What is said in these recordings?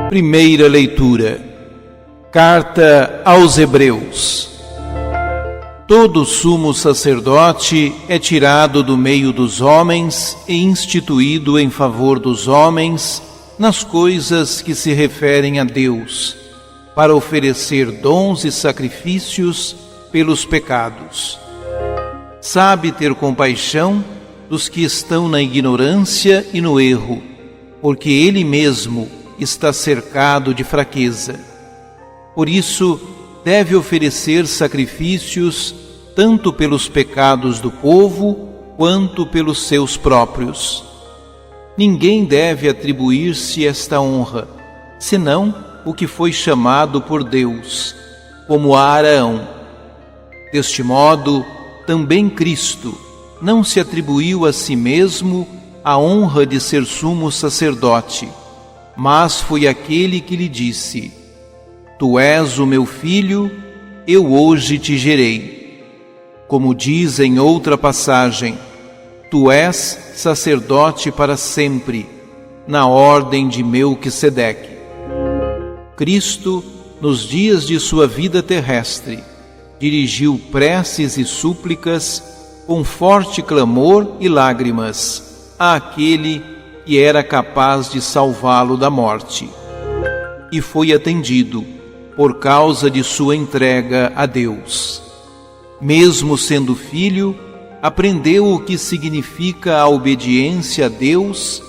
Primeira leitura. Carta aos Hebreus. Todo sumo sacerdote é tirado do meio dos homens e instituído em favor dos homens nas coisas que se referem a Deus, para oferecer dons e sacrifícios pelos pecados. Sabe ter compaixão dos que estão na ignorância e no erro, porque ele mesmo está cercado de fraqueza. Por isso, deve oferecer sacrifícios tanto pelos pecados do povo quanto pelos seus próprios. Ninguém deve atribuir-se esta honra, senão o que foi chamado por Deus, como a Araão. Deste modo, também Cristo não se atribuiu a si mesmo a honra de ser sumo sacerdote, mas foi aquele que lhe disse: Tu és o meu filho, eu hoje te gerei. Como diz em outra passagem, Tu és sacerdote para sempre, na ordem de Melquisedeque. Cristo, nos dias de sua vida terrestre, dirigiu preces e súplicas com forte clamor e lágrimas àquele que era capaz de salvá-lo da morte. E foi atendido por causa de sua entrega a Deus. Mesmo sendo filho, aprendeu o que significa a obediência a Deus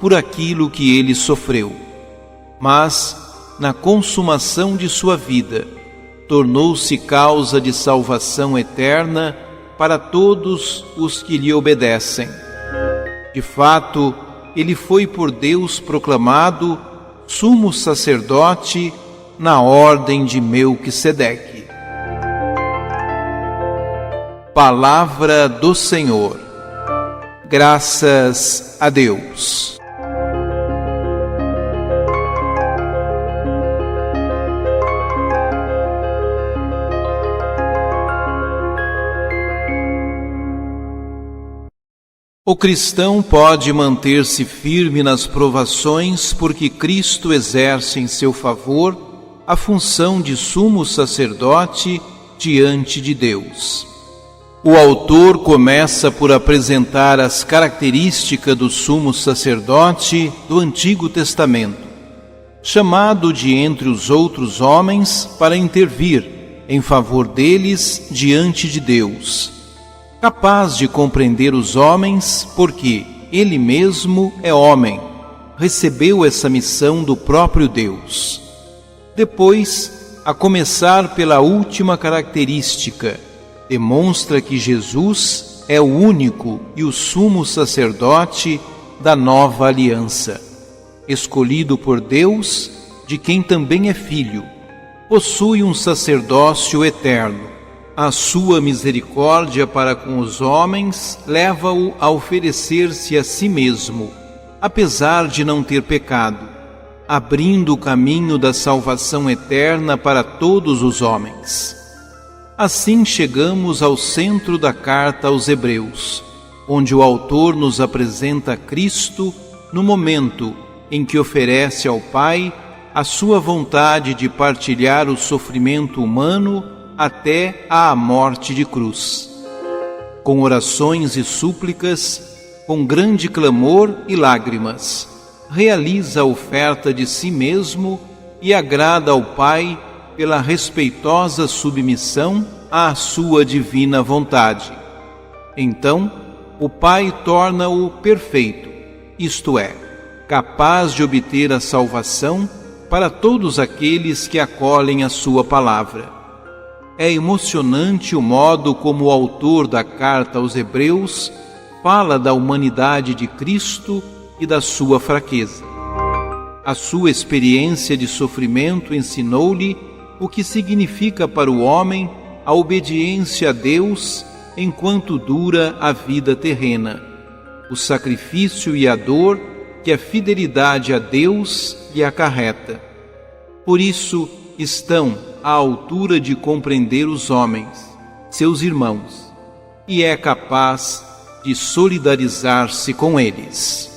por aquilo que ele sofreu. Mas, na consumação de sua vida, tornou-se causa de salvação eterna para todos os que lhe obedecem. De fato, ele foi por Deus proclamado sumo sacerdote na ordem de Melquisedeque. Palavra do Senhor. Graças a Deus. O cristão pode manter-se firme nas provações porque Cristo exerce em seu favor a função de sumo sacerdote diante de Deus. O autor começa por apresentar as características do sumo sacerdote do Antigo Testamento, chamado de entre os outros homens para intervir em favor deles diante de Deus, capaz de compreender os homens porque ele mesmo é homem, recebeu essa missão do próprio Deus. Depois, a começar pela última característica, demonstra que Jesus é o único e o sumo sacerdote da nova aliança, escolhido por Deus, de quem também é filho, possui um sacerdócio eterno. A sua misericórdia para com os homens leva-o a oferecer-se a si mesmo, apesar de não ter pecado, abrindo o caminho da salvação eterna para todos os homens. Assim chegamos ao centro da carta aos Hebreus, onde o autor nos apresenta Cristo no momento em que oferece ao Pai a sua vontade de partilhar o sofrimento humano até à morte de cruz. Com orações e súplicas, com grande clamor e lágrimas, realiza a oferta de si mesmo e agrada ao Pai pela respeitosa submissão à sua divina vontade. Então, o Pai torna-o perfeito, isto é, capaz de obter a salvação para todos aqueles que acolhem a sua palavra. É emocionante o modo como o autor da carta aos Hebreus fala da humanidade de Cristo e da sua fraqueza. A sua experiência de sofrimento ensinou-lhe o que significa para o homem a obediência a Deus enquanto dura a vida terrena, o sacrifício e a dor que a fidelidade a Deus lhe acarreta. Por isso, estão à altura de compreender os homens, seus irmãos, e é capaz de solidarizar-se com eles.